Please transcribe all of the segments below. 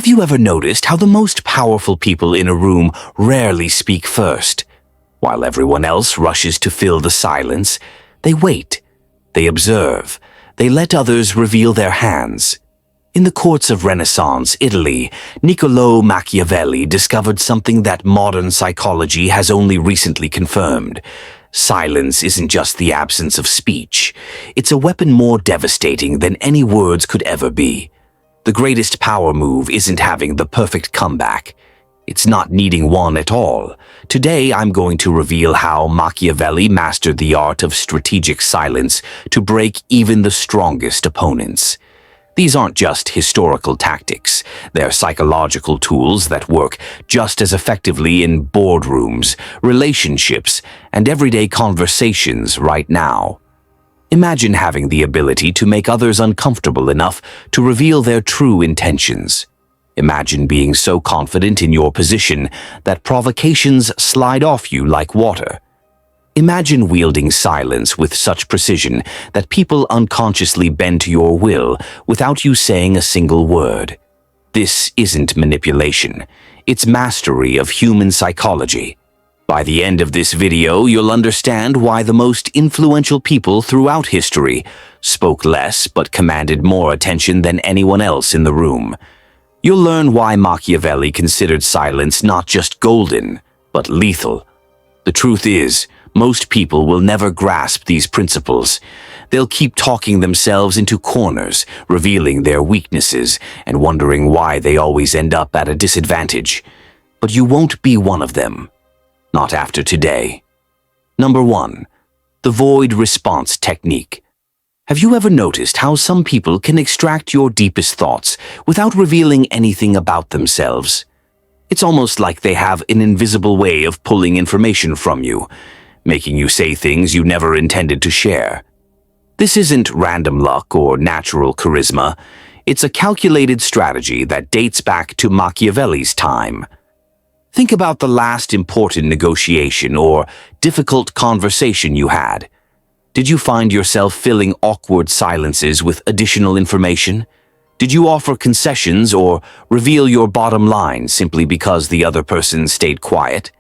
Have you ever noticed how the most powerful people in a room rarely speak first? While everyone else rushes to fill the silence, they wait, they observe, they let others reveal their hands. In the courts of Renaissance Italy, Niccolò Machiavelli discovered something that modern psychology has only recently confirmed. Silence isn't just the absence of speech. It's a weapon more devastating than any words could ever be. The greatest power move isn't having the perfect comeback. It's not needing one at all. Today, I'm going to reveal how Machiavelli mastered the art of strategic silence to break even the strongest opponents. These aren't just historical tactics. They're psychological tools that work just as effectively in boardrooms, relationships, and everyday conversations right now. Imagine having the ability to make others uncomfortable enough to reveal their true intentions. Imagine being so confident in your position that provocations slide off you like water. Imagine wielding silence with such precision that people unconsciously bend to your will without you saying a single word. This isn't manipulation. It's mastery of human psychology. By the end of this video, you'll understand why the most influential people throughout history spoke less but commanded more attention than anyone else in the room. You'll learn why Machiavelli considered silence not just golden, but lethal. The truth is, most people will never grasp these principles. They'll keep talking themselves into corners, revealing their weaknesses, and wondering why they always end up at a disadvantage. But you won't be one of them. Not after today. Number 1. The void response technique. Have you ever noticed how some people can extract your deepest thoughts without revealing anything about themselves? It's almost like they have an invisible way of pulling information from you, making you say things you never intended to share. This isn't random luck or natural charisma. It's a calculated strategy that dates back to Machiavelli's time. Think about the last important negotiation or difficult conversation you had. Did you find yourself filling awkward silences with additional information? Did you offer concessions or reveal your bottom line simply because the other person stayed quiet?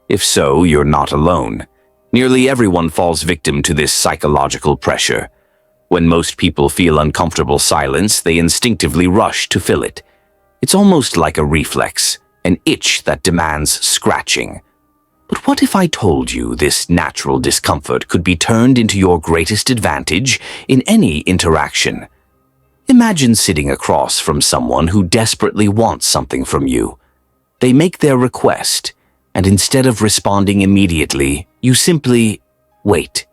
If so, you're not alone. Nearly everyone falls victim to this psychological pressure. When most people feel uncomfortable silence, they instinctively rush to fill it. It's almost like a reflex, an itch that demands scratching. But what if I told you this natural discomfort could be turned into your greatest advantage in any interaction? Imagine sitting across from someone who desperately wants something from you. They make their request, and instead of responding immediately, you simply wait.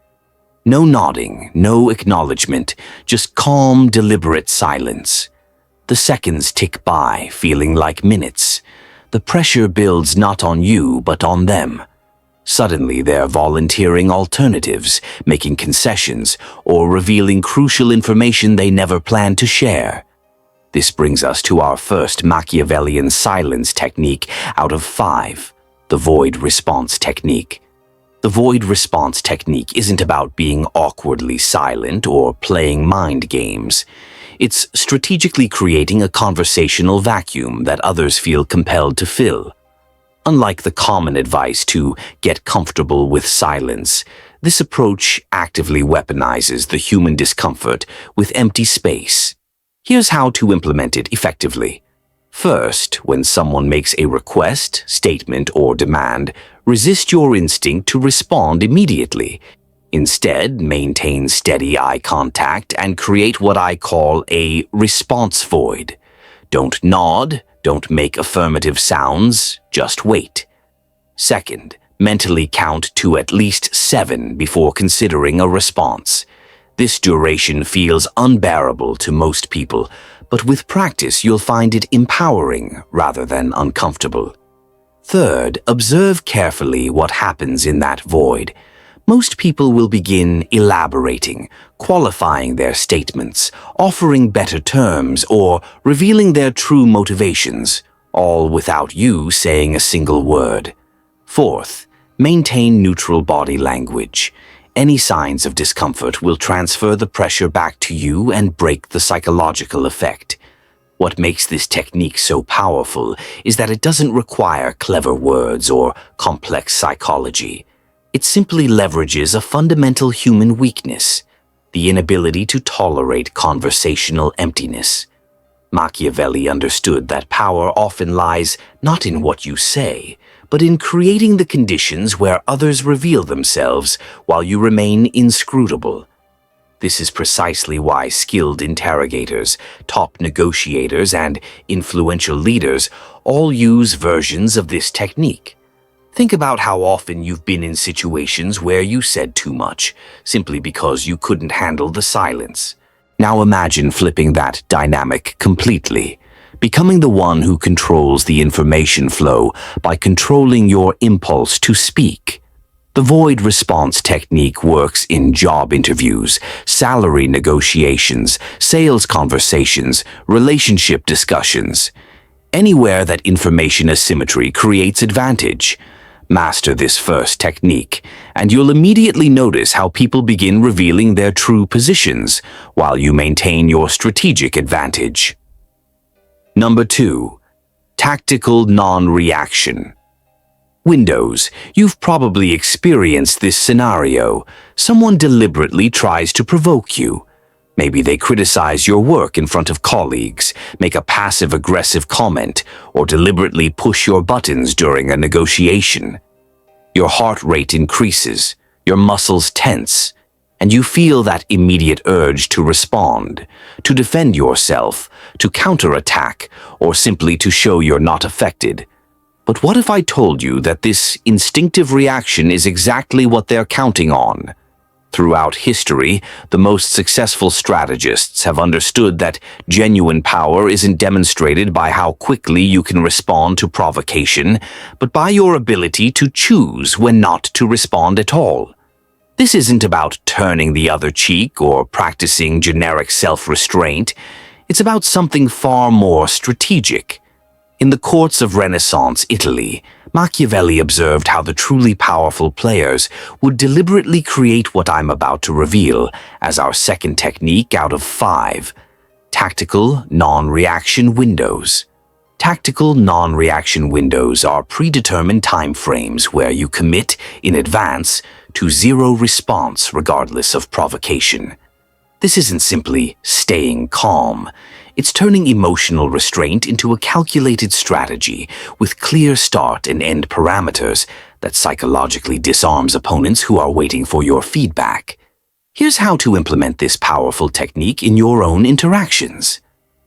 No nodding, no acknowledgement, just calm, deliberate silence. The seconds tick by, feeling like minutes. The pressure builds not on you, but on them. Suddenly, they're volunteering alternatives, making concessions, or revealing crucial information they never planned to share. This brings us to our first Machiavellian silence technique out of 5, the void response technique. The void response technique isn't about being awkwardly silent or playing mind games. It's strategically creating a conversational vacuum that others feel compelled to fill. Unlike the common advice to get comfortable with silence, this approach actively weaponizes the human discomfort with empty space. Here's how to implement it effectively. First, when someone makes a request, statement, or demand, resist your instinct to respond immediately. Instead, maintain steady eye contact and create what I call a response void. Don't nod, don't make affirmative sounds, just wait. Second, mentally count to at least 7 before considering a response. This duration feels unbearable to most people, but with practice you'll find it empowering rather than uncomfortable. Third, observe carefully what happens in that void. Most people will begin elaborating, qualifying their statements, offering better terms, or revealing their true motivations, all without you saying a single word. Fourth, maintain neutral body language. Any signs of discomfort will transfer the pressure back to you and break the psychological effect. What makes this technique so powerful is that it doesn't require clever words or complex psychology. It simply leverages a fundamental human weakness, the inability to tolerate conversational emptiness. Machiavelli understood that power often lies not in what you say, but in creating the conditions where others reveal themselves while you remain inscrutable. This is precisely why skilled interrogators, top negotiators, and influential leaders all use versions of this technique. Think about how often you've been in situations where you said too much, simply because you couldn't handle the silence. Now imagine flipping that dynamic completely, becoming the one who controls the information flow by controlling your impulse to speak. The void response technique works in job interviews, salary negotiations, sales conversations, relationship discussions. Anywhere that information asymmetry creates advantage. Master this first technique, and you'll immediately notice how people begin revealing their true positions while you maintain your strategic advantage. Number 2. Tactical non-reaction. Windows, you've probably experienced this scenario. Someone deliberately tries to provoke you. Maybe they criticize your work in front of colleagues, make a passive-aggressive comment, or deliberately push your buttons during a negotiation. Your heart rate increases, your muscles tense, and you feel that immediate urge to respond, to defend yourself, to counterattack, or simply to show you're not affected. But what if I told you that this instinctive reaction is exactly what they're counting on? Throughout history, the most successful strategists have understood that genuine power isn't demonstrated by how quickly you can respond to provocation, but by your ability to choose when not to respond at all. This isn't about turning the other cheek or practicing generic self-restraint. It's about something far more strategic. In the courts of Renaissance Italy, Machiavelli observed how the truly powerful players would deliberately create what I'm about to reveal as our second technique out of 5: tactical non-reaction windows. Tactical non-reaction windows are predetermined time frames where you commit in advance to zero response regardless of provocation. This isn't simply staying calm. It's turning emotional restraint into a calculated strategy with clear start and end parameters that psychologically disarms opponents who are waiting for your feedback. Here's how to implement this powerful technique in your own interactions.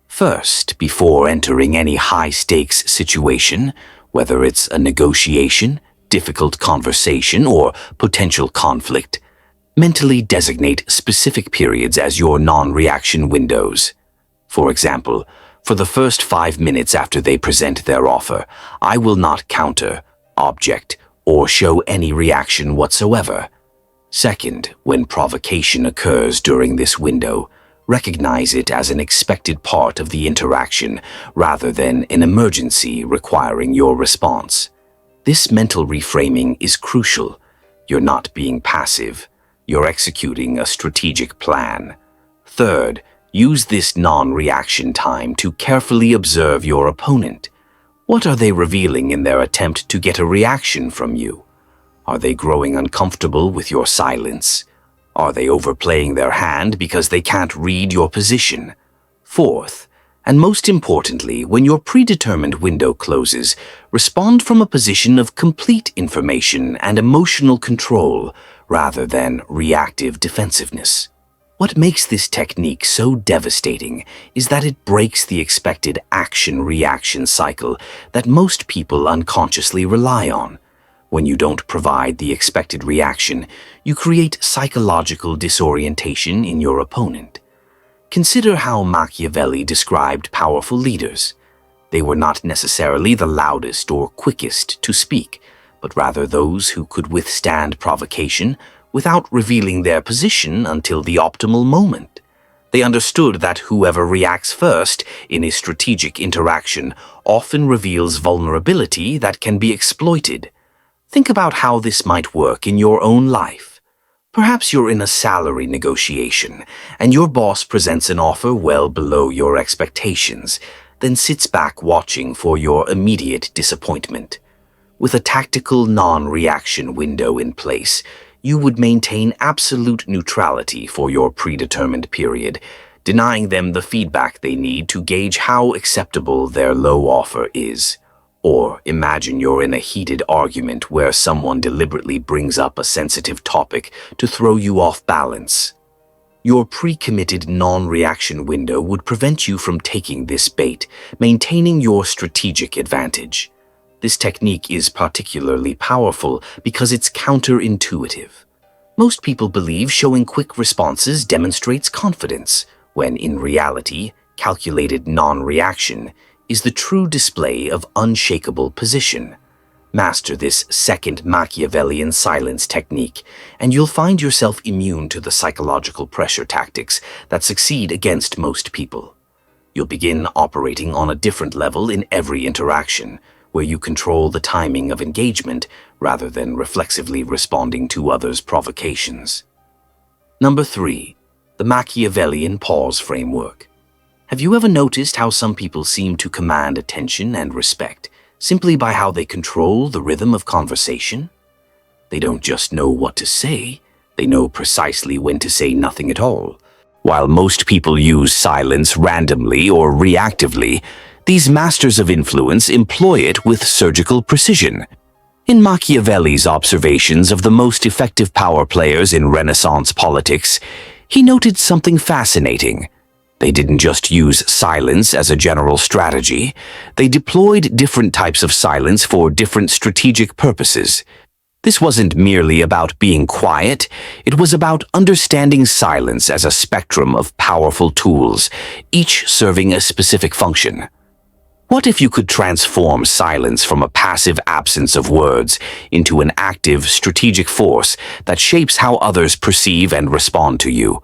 First, before entering any high-stakes situation, whether it's a negotiation, difficult conversation, or potential conflict, mentally designate specific periods as your non-reaction windows. For example, for the first 5 minutes after they present their offer, I will not counter, object, or show any reaction whatsoever. Second, when provocation occurs during this window, recognize it as an expected part of the interaction rather than an emergency requiring your response. This mental reframing is crucial. You're not being passive. You're executing a strategic plan. Third, use this non-reaction time to carefully observe your opponent. What are they revealing in their attempt to get a reaction from you? Are they growing uncomfortable with your silence? Are they overplaying their hand because they can't read your position? Fourth, and most importantly, when your predetermined window closes, respond from a position of complete information and emotional control rather than reactive defensiveness. What makes this technique so devastating is that it breaks the expected action-reaction cycle that most people unconsciously rely on. When you don't provide the expected reaction, you create psychological disorientation in your opponent. Consider how Machiavelli described powerful leaders. They were not necessarily the loudest or quickest to speak, but rather those who could withstand provocation without revealing their position until the optimal moment. They understood that whoever reacts first in a strategic interaction often reveals vulnerability that can be exploited. Think about how this might work in your own life. Perhaps you're in a salary negotiation, and your boss presents an offer well below your expectations. then sits back watching for your immediate disappointment. With a tactical non-reaction window in place, you would maintain absolute neutrality for your predetermined period, denying them the feedback they need to gauge how acceptable their low offer is. Or imagine you're in a heated argument where someone deliberately brings up a sensitive topic to throw you off balance. Your pre-committed non-reaction window would prevent you from taking this bait, maintaining your strategic advantage. This technique is particularly powerful because it's counterintuitive. Most people believe showing quick responses demonstrates confidence, when in reality, calculated non-reaction is the true display of unshakable position. Master this second Machiavellian silence technique, and you'll find yourself immune to the psychological pressure tactics that succeed against most people. You'll begin operating on a different level in every interaction, where you control the timing of engagement rather than reflexively responding to others' provocations. Number 3. The Machiavellian pause framework. Have you ever noticed how some people seem to command attention and respect simply by how they control the rhythm of conversation? They don't just know what to say, they know precisely when to say nothing at all. While most people use silence randomly or reactively, these masters of influence employ it with surgical precision. In Machiavelli's observations of the most effective power players in Renaissance politics, he noted something fascinating. They didn't just use silence as a general strategy. They deployed different types of silence for different strategic purposes. This wasn't merely about being quiet, it was about understanding silence as a spectrum of powerful tools, each serving a specific function. What if you could transform silence from a passive absence of words into an active, strategic force that shapes how others perceive and respond to you?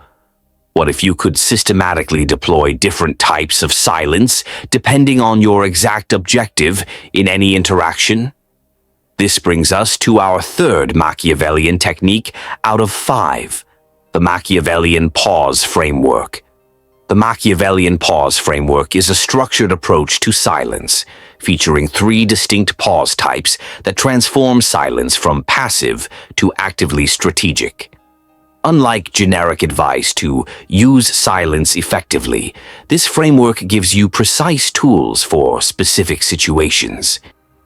What if you could systematically deploy different types of silence depending on your exact objective in any interaction? This brings us to our third Machiavellian technique out of 5, the Machiavellian pause framework. The Machiavellian pause framework is a structured approach to silence, featuring 3 distinct pause types that transform silence from passive to actively strategic. Unlike generic advice to use silence effectively, this framework gives you precise tools for specific situations.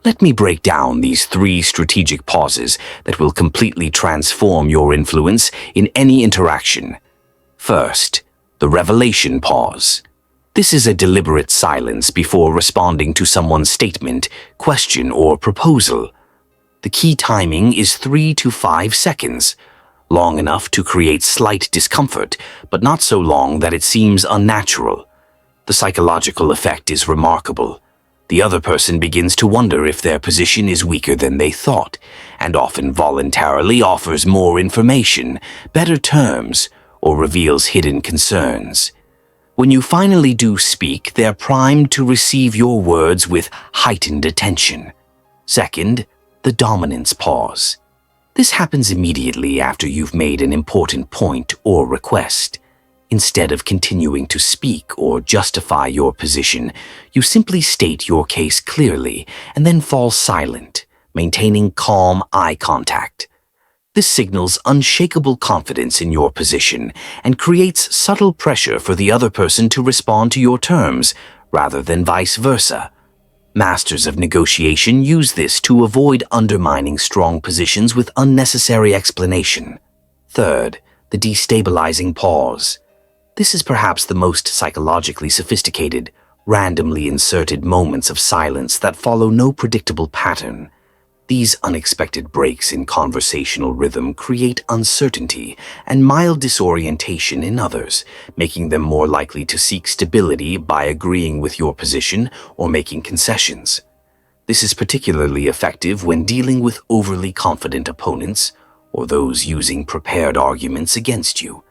Let me break down these 3 strategic pauses that will completely transform your influence in any interaction. First, the revelation pause. This is a deliberate silence before responding to someone's statement, question, or proposal. The key timing is 3 to 5 seconds, long enough to create slight discomfort, but not so long that it seems unnatural. The psychological effect is remarkable. The other person begins to wonder if their position is weaker than they thought, and often voluntarily offers more information, better terms, or reveals hidden concerns. When you finally do speak, they're primed to receive your words with heightened attention. Second, the dominance pause. This happens immediately after you've made an important point or request. Instead of continuing to speak or justify your position, you simply state your case clearly and then fall silent, maintaining calm eye contact. This signals unshakable confidence in your position and creates subtle pressure for the other person to respond to your terms, rather than vice versa. Masters of negotiation use this to avoid undermining strong positions with unnecessary explanation. Third, the destabilizing pause. This is perhaps the most psychologically sophisticated, randomly inserted moments of silence that follow no predictable pattern. These unexpected breaks in conversational rhythm create uncertainty and mild disorientation in others, making them more likely to seek stability by agreeing with your position or making concessions. This is particularly effective when dealing with overly confident opponents or those using prepared arguments against you.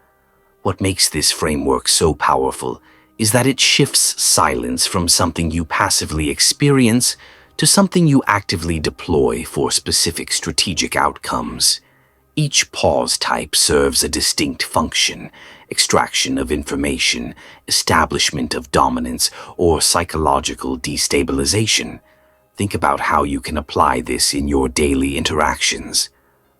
What makes this framework so powerful is that it shifts silence from something you passively experience to something you actively deploy for specific strategic outcomes. Each pause type serves a distinct function: extraction of information, establishment of dominance, or psychological destabilization. Think about how you can apply this in your daily interactions.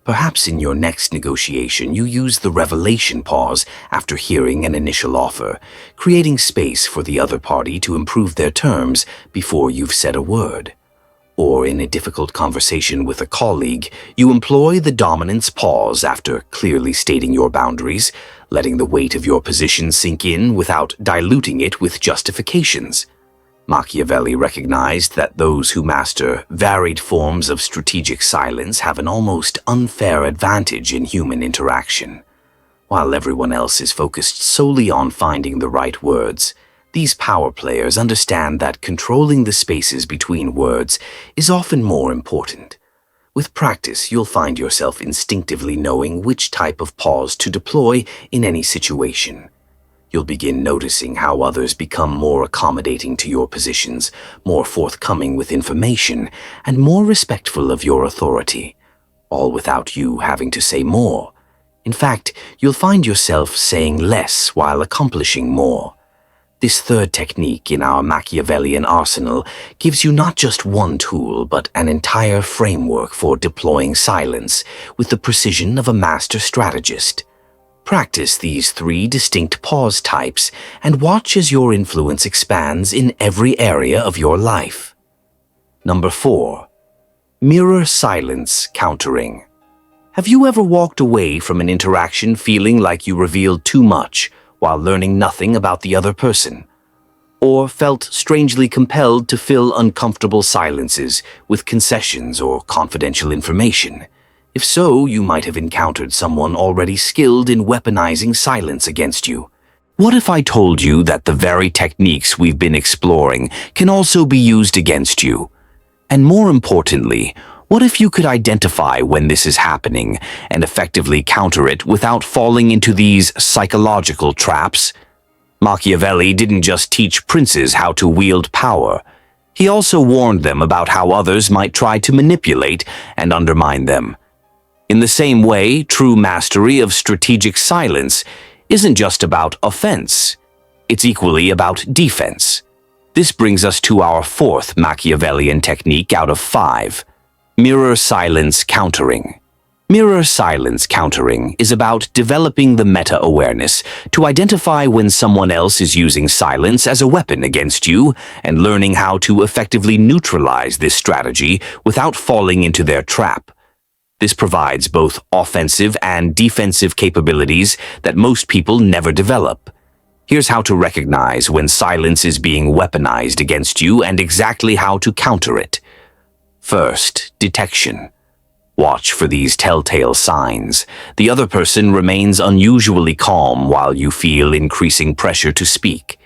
Perhaps in your next negotiation, you use the revelation pause after hearing an initial offer, creating space for the other party to improve their terms before you've said a word. Or in a difficult conversation with a colleague, you employ the dominance pause after clearly stating your boundaries, letting the weight of your position sink in without diluting it with justifications. Machiavelli recognized that those who master varied forms of strategic silence have an almost unfair advantage in human interaction. While everyone else is focused solely on finding the right words, these power players understand that controlling the spaces between words is often more important. With practice, you'll find yourself instinctively knowing which type of pause to deploy in any situation. You'll begin noticing how others become more accommodating to your positions, more forthcoming with information, and more respectful of your authority, all without you having to say more. In fact, you'll find yourself saying less while accomplishing more. This third technique in our Machiavellian arsenal gives you not just one tool, but an entire framework for deploying silence with the precision of a master strategist. Practice these 3 distinct pause types and watch as your influence expands in every area of your life. Number 4. Mirror silence countering. Have you ever walked away from an interaction feeling like you revealed too much while learning nothing about the other person? Or felt strangely compelled to fill uncomfortable silences with concessions or confidential information? If so, you might have encountered someone already skilled in weaponizing silence against you. What if I told you that the very techniques we've been exploring can also be used against you? And more importantly, what if you could identify when this is happening and effectively counter it without falling into these psychological traps? Machiavelli didn't just teach princes how to wield power. He also warned them about how others might try to manipulate and undermine them. In the same way, true mastery of strategic silence isn't just about offense. It's equally about defense. This brings us to our 4th Machiavellian technique out of 5, mirror silence countering. Mirror silence countering is about developing the meta-awareness to identify when someone else is using silence as a weapon against you and learning how to effectively neutralize this strategy without falling into their trap. This provides both offensive and defensive capabilities that most people never develop. Here's how to recognize when silence is being weaponized against you and exactly how to counter it. First, detection. Watch for these telltale signs. The other person remains unusually calm while you feel increasing pressure to speak.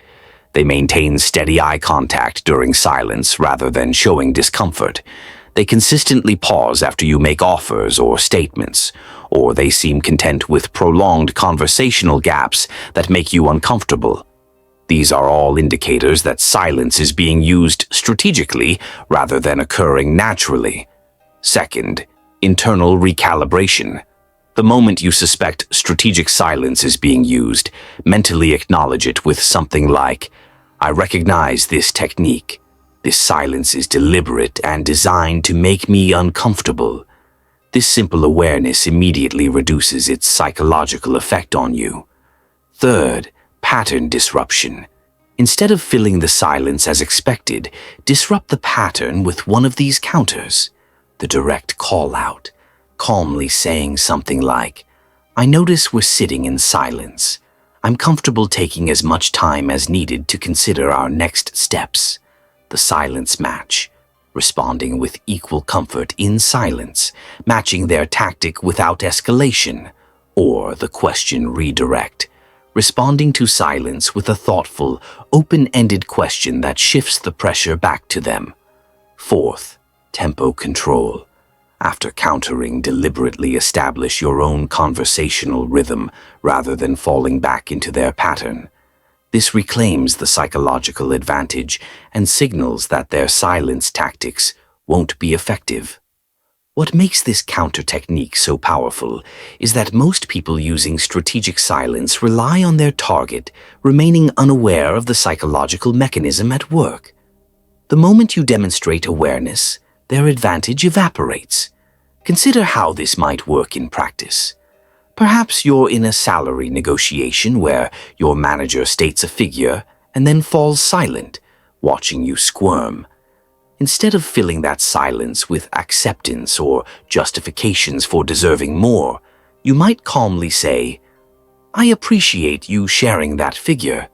They maintain steady eye contact during silence rather than showing discomfort. They consistently pause after you make offers or statements, or they seem content with prolonged conversational gaps that make you uncomfortable. These are all indicators that silence is being used strategically rather than occurring naturally. Second, internal recalibration. The moment you suspect strategic silence is being used, mentally acknowledge it with something like, "I recognize this technique. This silence is deliberate and designed to make me uncomfortable." This simple awareness immediately reduces its psychological effect on you. Third, pattern disruption. Instead of filling the silence as expected, disrupt the pattern with one of these counters. The direct call-out, calmly saying something like, "I notice we're sitting in silence. I'm comfortable taking as much time as needed to consider our next steps." The silence match, responding with equal comfort in silence, matching their tactic without escalation. Or the question redirect, responding to silence with a thoughtful, open-ended question that shifts the pressure back to them. Fourth, tempo control. After countering, deliberately establish your own conversational rhythm rather than falling back into their pattern. This reclaims the psychological advantage and signals that their silence tactics won't be effective. What makes this counter technique so powerful is that most people using strategic silence rely on their target, remaining unaware of the psychological mechanism at work. The moment you demonstrate awareness, their advantage evaporates. Consider how this might work in practice. Perhaps you're in a salary negotiation where your manager states a figure and then falls silent, watching you squirm. Instead of filling that silence with acceptance or justifications for deserving more, you might calmly say, "I appreciate you sharing that figure.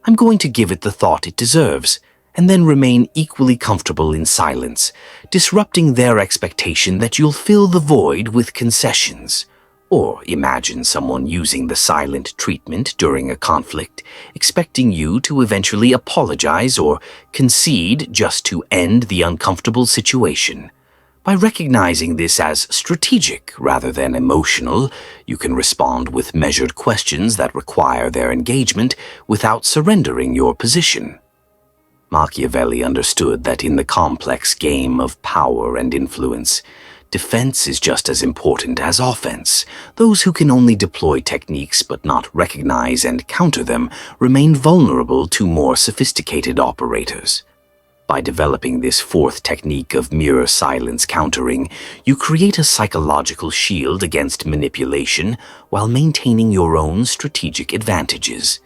I'm going to give it the thought it deserves," and then remain equally comfortable in silence, disrupting their expectation that you'll fill the void with concessions. Or imagine someone using the silent treatment during a conflict, expecting you to eventually apologize or concede just to end the uncomfortable situation. By recognizing this as strategic rather than emotional, you can respond with measured questions that require their engagement without surrendering your position. Machiavelli understood that in the complex game of power and influence, defense is just as important as offense. Those who can only deploy techniques but not recognize and counter them remain vulnerable to more sophisticated operators. By developing this fourth technique of mirror silence countering, you create a psychological shield against manipulation while maintaining your own strategic advantages.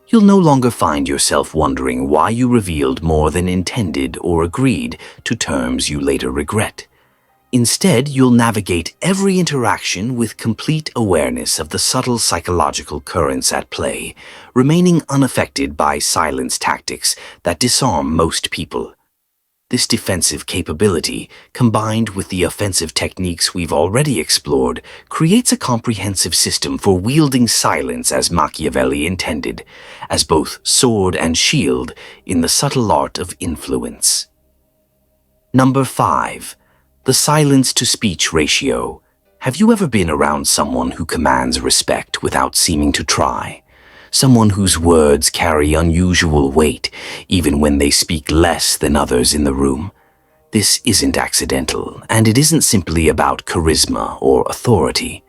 You'll no longer find yourself wondering why you revealed more than intended or agreed to terms you later regret. Instead, you'll navigate every interaction with complete awareness of the subtle psychological currents at play, remaining unaffected by silence tactics that disarm most people. This defensive capability, combined with the offensive techniques we've already explored, creates a comprehensive system for wielding silence as Machiavelli intended, as both sword and shield in the subtle art of influence. Number 5. The silence-to-speech ratio. Have you ever been around someone who commands respect without seeming to try? Someone whose words carry unusual weight, even when they speak less than others in the room? This isn't accidental, and it isn't simply about charisma or authority.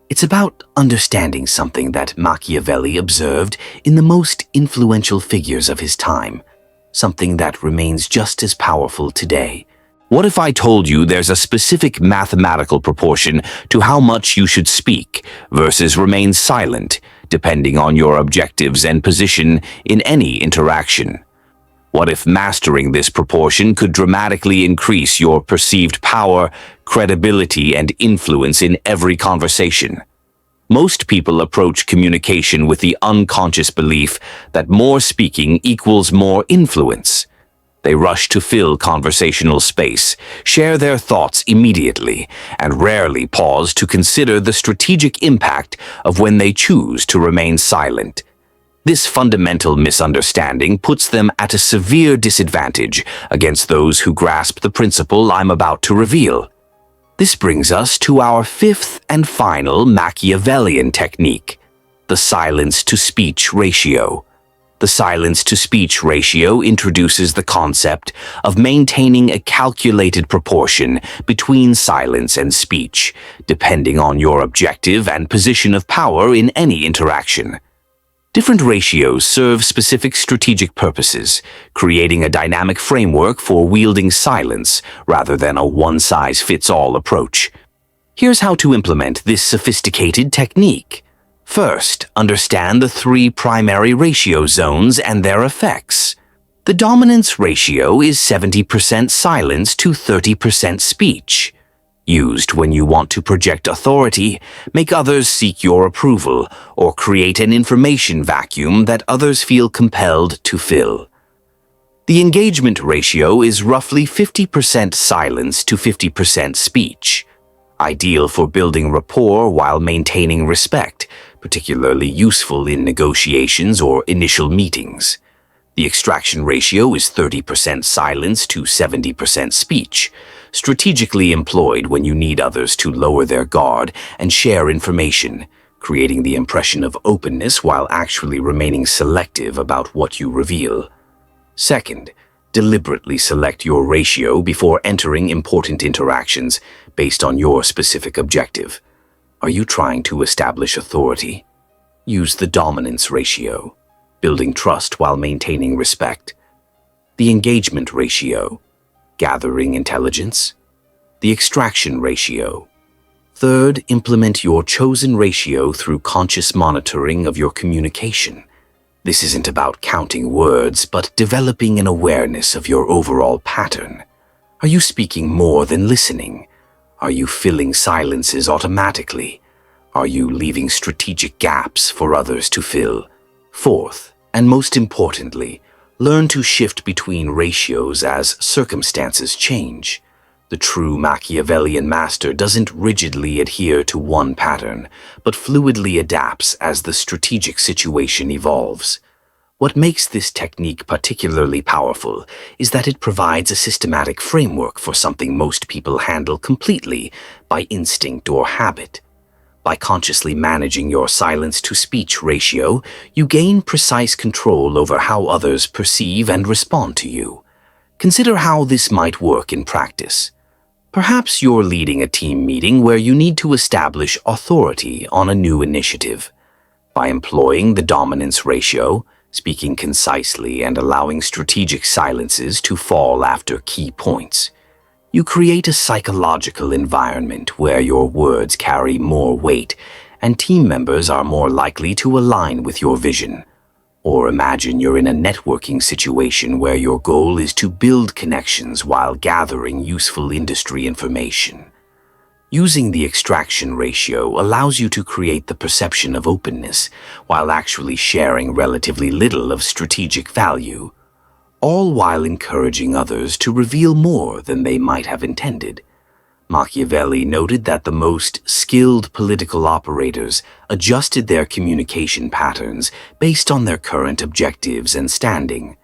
It's about understanding something that Machiavelli observed in the most influential figures of his time, something that remains just as powerful today. What if I told you there's a specific mathematical proportion to how much you should speak versus remain silent, depending on your objectives and position in any interaction? What if mastering this proportion could dramatically increase your perceived power, credibility, and influence in every conversation? Most people approach communication with the unconscious belief that more speaking equals more influence. They rush to fill conversational space, share their thoughts immediately, and rarely pause to consider the strategic impact of when they choose to remain silent. This fundamental misunderstanding puts them at a severe disadvantage against those who grasp the principle I'm about to reveal. This brings us to our fifth and final Machiavellian technique, the silence-to-speech ratio. The silence-to-speech ratio introduces the concept of maintaining a calculated proportion between silence and speech, depending on your objective and position of power in any interaction. Different ratios serve specific strategic purposes, creating a dynamic framework for wielding silence rather than a one-size-fits-all approach. Here's how to implement this sophisticated technique. First, understand the 3 primary ratio zones and their effects. The dominance ratio is 70% silence to 30% speech. Used when you want to project authority, make others seek your approval, or create an information vacuum that others feel compelled to fill. The engagement ratio is roughly 50% silence to 50% speech. Ideal for building rapport while maintaining respect, particularly useful in negotiations or initial meetings. The extraction ratio is 30% silence to 70% speech, strategically employed when you need others to lower their guard and share information, creating the impression of openness while actually remaining selective about what you reveal. Second, deliberately select your ratio before entering important interactions, based on your specific objective. Are you trying to establish authority? Use the dominance ratio, building trust while maintaining respect. The engagement ratio, gathering intelligence. The extraction ratio. Third, implement your chosen ratio through conscious monitoring of your communication. This isn't about counting words, but developing an awareness of your overall pattern. Are you speaking more than listening? Are you filling silences automatically? Are you leaving strategic gaps for others to fill? Fourth, and most importantly, learn to shift between ratios as circumstances change. The true Machiavellian master doesn't rigidly adhere to one pattern, but fluidly adapts as the strategic situation evolves. What makes this technique particularly powerful is that it provides a systematic framework for something most people handle completely by instinct or habit. By consciously managing your silence-to-speech ratio, you gain precise control over how others perceive and respond to you. Consider how this might work in practice. Perhaps you're leading a team meeting where you need to establish authority on a new initiative. By employing the dominance ratio, speaking concisely and allowing strategic silences to fall after key points, you create a psychological environment where your words carry more weight and team members are more likely to align with your vision. Or imagine you're in a networking situation where your goal is to build connections while gathering useful industry information. Using the extraction ratio allows you to create the perception of openness while actually sharing relatively little of strategic value, all while encouraging others to reveal more than they might have intended. Machiavelli noted that the most skilled political operators adjusted their communication patterns based on their current objectives and standing.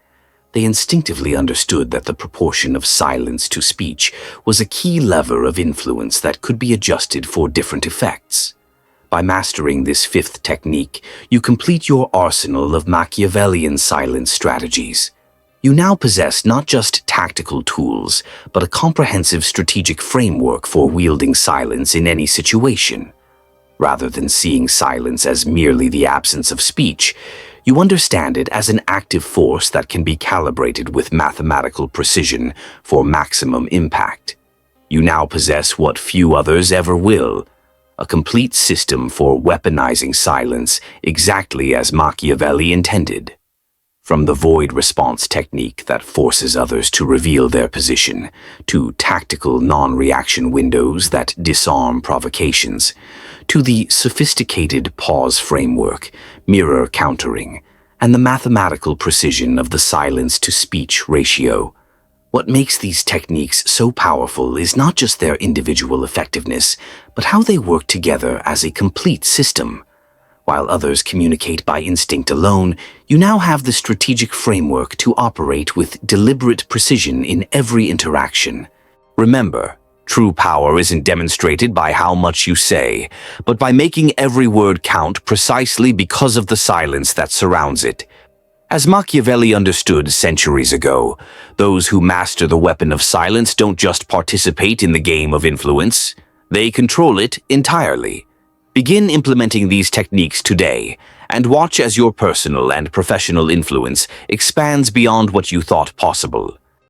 They instinctively understood that the proportion of silence to speech was a key lever of influence that could be adjusted for different effects. By mastering this fifth technique, you complete your arsenal of Machiavellian silence strategies. You now possess not just tactical tools, but a comprehensive strategic framework for wielding silence in any situation. Rather than seeing silence as merely the absence of speech, you understand it as an active force that can be calibrated with mathematical precision for maximum impact. You now possess what few others ever will, a complete system for weaponizing silence exactly as Machiavelli intended. From the void response technique that forces others to reveal their position, to tactical non-reaction windows that disarm provocations, to the sophisticated pause framework, mirror countering, and the mathematical precision of the silence-to-speech ratio. What makes these techniques so powerful is not just their individual effectiveness, but how they work together as a complete system. While others communicate by instinct alone, you now have the strategic framework to operate with deliberate precision in every interaction. Remember, true power isn't demonstrated by how much you say, but by making every word count precisely because of the silence that surrounds it. As Machiavelli understood centuries ago, those who master the weapon of silence don't just participate in the game of influence, they control it entirely. Begin implementing these techniques today, and watch as your personal and professional influence expands beyond what you thought possible.